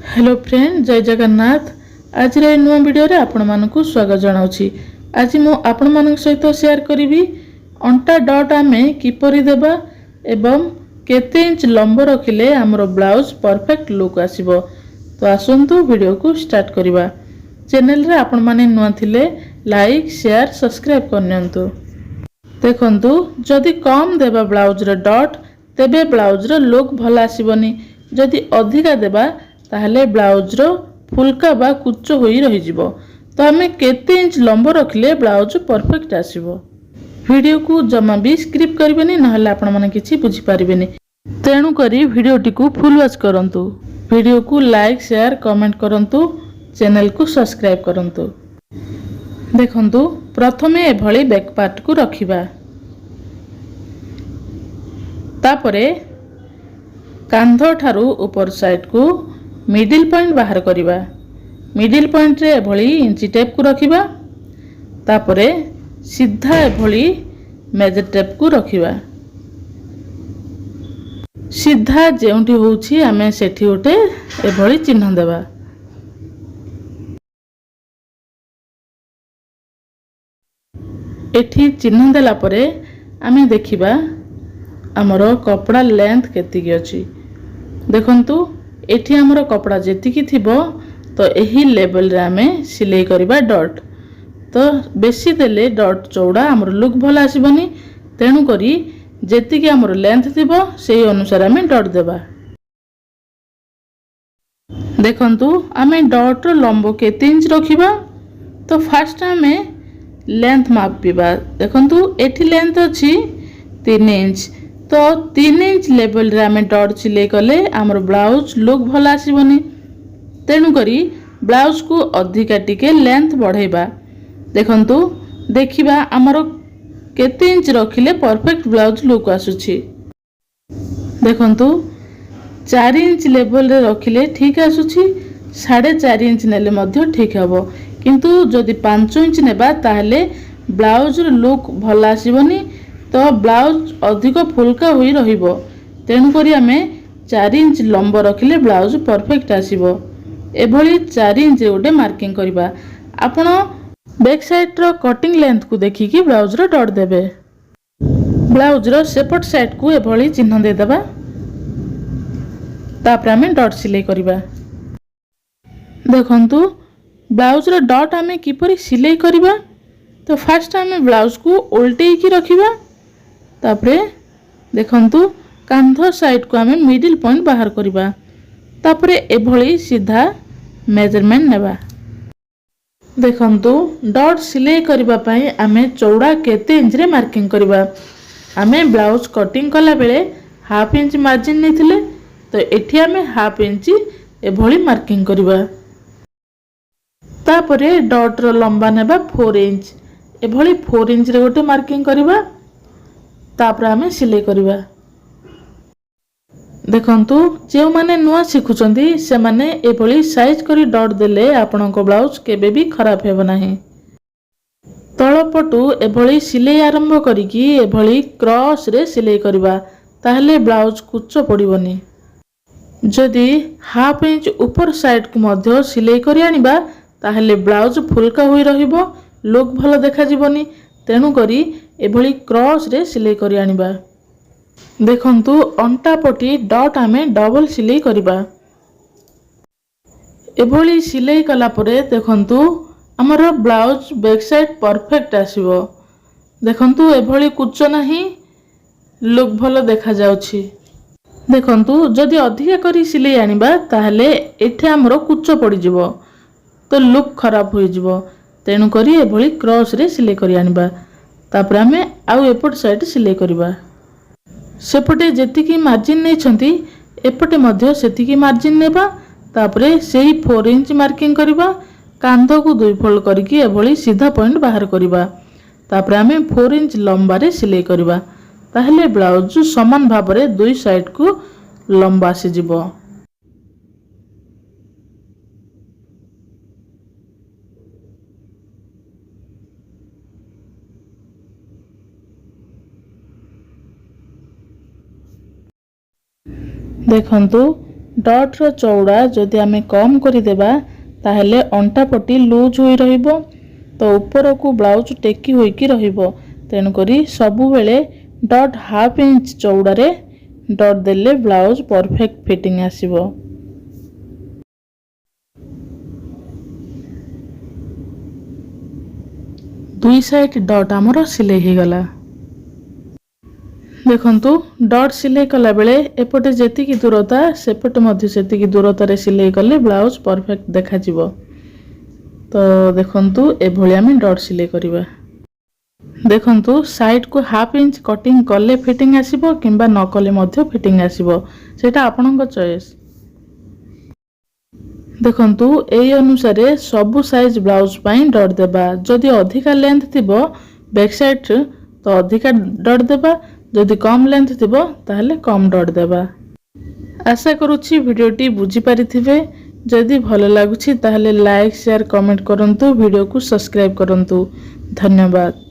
Hello friend, जय जगन्नाथ। आज नुआ वीडियो रे आपण मानकु स्वागत जनाउछि। आज मु आपण मानक सहित शेयर करिवि अंटा डॉट आमे किपरि देबा एवं केते इंच लंब रखिले हमरो ब्लाउज परफेक्ट लुक आसीबो। तो आसंतु वीडियो को स्टार्ट करिबा। चैनल रे आपण माने नुआ थिले लाइक शेयर सब्सक्राइब करनियंतु। देखंतु जदि कम देबा ब्लाउज रे डॉट तेबे ब्लाउज रो लुक भल आसीबोनी। जदि अधिका देबा ताहले ब्लाउज रो फुलका बा कुच्चो होई रही जिवो। तो हमें केते इंच लंब रखिले ब्लाउज परफेक्ट आसीबो। वीडियो को जमा भी स्क्रिप्ट करिवेनी नहले आपण माने किछि बुझी पारिबेनी। तेणु करी वीडियो टी को फुल वॉच करंतु। वीडियो को लाइक शेयर कमेंट करंतु। चैनल को सब्सक्राइब करंतु। देखंतु प्रथमे ए भली बैक पार्ट को रखिबा। तापरे कांध ठारू ऊपर साइड को मिडिल पॉइंट बाहर करिबा। मिडिल पॉइंट रे एभली इंची टेप को रखिबा। तापरे सीधा एभली मेजर टेप को रखिबा। सीधा जेउंठी होउछि आमे सेठी उठे एभली चिन्ह देबा। एठी चिन्ह देला परे आमे देखिबा हमरो कपड़ा लेंथ केतिकी अछि। देखंतु एठी हमरो कपड़ा जेतिकी थिबो तो एही लेवल रे आमे सिलाई करिबा डॉट। तो बेसी देले डॉट चौड़ा हमरो लुक भल आसीबनी। तेणु करी जेतिकी हमरो लेंथ थिबो सेही अनुसार आमे डॉट देबा। देखंतु आमे डॉट रो लंब केते इंच रखिबा। तो फर्स्ट आमे लेंथ मापिबा। देखंतु एठी लेंथ अछि 3 इंच। तो 3 इंच लेवल रे आमे डॉट सिलाई कले हमर ब्लाउज लुक भल आसीबनी। तेणु करी ब्लाउज को अधिका टिके लेंथ बढ़ाइबा। देखंतु देखिबा हमर केते इंच रखिले परफेक्ट ब्लाउज लुक आसुछि। देखंतु 4 इंच लेवल रे रखिले ठीक आसुछि। 4.5 इंच नेले मध्य ठीक हबो। किंतु जदि 5 इंच नेबा ताहले ब्लाउज रो लुक भल आसीबनी। तो ब्लाउज अधिक फुलका होई रहिबो। तेणु करी हमें 4 इंच लंब रखिले ब्लाउज परफेक्ट आसीबो। एभली 4 इंच गोटे मार्किंग करिबा। आपण बैक साइड रो कटिंग लेंथ को देखिकी ब्लाउज रो डॉट देबे। ब्लाउज रो सेपट साइड को एभली चिन्ह दे देबा। तापर हमें डॉट सिलाई करिबा। देखंतु ब्लाउज रो डॉट हमें किपरि सिलाई करिबा। तो फर्स्ट हमें ब्लाउज को उल्टेई की रखिबा। तापरे देखंतु कांध साइड को हमें मिडिल पॉइंट बाहर करिबा। तापरे एभली सीधा मेजरमेंट नेबा। देखंतु डॉट सिलाई करिबा पई हमें चौड़ा केते इंच रे मार्किंग करिबा। हमें ब्लाउज कटिंग कला बेले हाफ इंच मार्जिन नेथिले। तो एठी हमें हाफ इंच एभली मार्किंग करिबा। तापरे डॉट रो लंबा नेबा 4 इंच। एभली 4 इंच रे गोटे मार्किंग करिबा। तापर हमें सिलाई करिबा। देखंतु जे माने नुआ सिखुचंदी से माने एभली साइज करी डॉट देले आपनको ब्लाउज केबे भी खराब हेबो नाही। तळपटु एभली सिलाई आरंभ करिकी एभली क्रॉस रे सिलाई करिबा। ताहले ब्लाउज कुच्चो पड़िबोनी। जदि हाफ इंच ऊपर साइड को मध्य सिलाई करि आनिबा ताहले ब्लाउज फुलका होई रहिबो। लुक भलो देखा जिवोनी। तेणु करी एभली क्रॉस रे सिलाई करि आनिबा। देखंतु अंटा पटी डॉट हमें डबल सिलाई करिबा। एभली सिलाई कला परे देखंतु हमर ब्लाउज बैक साइड परफेक्ट आसीबो। देखंतु एभली कुच्चो नाही। लुक भलो देखा जाउछि। देखंतु जदि अधिका करी सिलाई आनिबा ताहले एठे हमरो कुच्चो पड़ी जिवो। तो लुक खराब होई जिवो। तेणु करी एभली क्रॉस रे सिलाई करि आनिबा। तापर हमें आउ एपट साइड सिलाई करिबा। सेपटे जेतिकी मार्जिन नै छंती एपटे मध्य सेतिकी मार्जिन नेबा। तापरे सेही 4 इंच मार्किंग करिबा। कांध को 2 फोल्ड करिकी एभली सीधा पॉइंट बाहर करिबा। तापरे हमें 4 इंच लंबा रे सिलाई करिबा। ताहले ब्लाउज समान भाबरे 2 साइड को लंबा आसी जिवो। देखंतु ଡଟ୍ର ଚଉଡ଼ା ଯଦି ଆମେ କମ୍ କରିଦେବା ତାହେଲେ ଅଣ୍ଟା ପଟି ଲୁଜ୍ ହୋଇ ରହିବ, ତ ଉପରକୁ ବ୍ଲାଉଜ୍ ଟେକି ହୋଇକି ରହିବ। ତେଣୁକରି ସବୁବେଳେ ଡଟ୍ ହାଫ୍ ଇଞ୍ଚ ଚଉଡ଼ାରେ ଡଟ୍ ଦେଲେ ବ୍ଲାଉଜ୍ ପରଫେକ୍ଟ ଫିଟିଂ ଆସିବ। ଦୁଇ ସାଇଡ୍ ଡଟ୍ ଆମର ସିଲେଇ ହେଇଗଲା। ଦେଖନ୍ତୁ ଡଟ୍ ସିଲେଇ କଲା ବେଳେ ଏପଟେ ଯେତିକି ଦୂରତା ସେପଟେ ମଧ୍ୟ ସେତିକି ଦୂରତାରେ ସିଲେଇ କଲେ ବ୍ଲାଉଜ୍ ପରଫେକ୍ଟ ଦେଖାଯିବ। ତ ଦେଖନ୍ତୁ ଏଭଳି ଆମେ ଡଟ୍ ସିଲେଇ କରିବା। ଦେଖନ୍ତୁ ସାଇଡ୍କୁ ହାଫ୍ ଇଞ୍ଚ କଟିଂ କଲେ ଫିଟିଂ ଆସିବ କିମ୍ବା ନ କଲେ ମଧ୍ୟ ଫିଟିଂ ଆସିବ, ସେଇଟା ଆପଣଙ୍କ ଚଏସ୍। ଦେଖନ୍ତୁ ଏହି ଅନୁସାରେ ସବୁ ସାଇଜ୍ ବ୍ଲାଉଜ୍ ପାଇଁ ଡଟ୍ ଦେବା। ଯଦି ଅଧିକା ଲେନ୍ଥ ଥିବ ବ୍ୟାକ୍ ସାଇଡ୍ ତ ଅଧିକା ଡଟ୍ ଦେବା, ଯଦି କମ୍ ଲେନ୍ଥ ଥିବ ତାହେଲେ କମ୍ ଡଟ୍ ଦେବା। ଆଶା କରୁଛି ଭିଡ଼ିଓଟି ବୁଝିପାରିଥିବେ। ଯଦି ଭଲ ଲାଗୁଛି ତାହେଲେ ଲାଇକ୍, ସେୟାର, କମେଣ୍ଟ କରନ୍ତୁ। ଭିଡ଼ିଓକୁ ସବସ୍କ୍ରାଇବ୍ କରନ୍ତୁ। ଧନ୍ୟବାଦ।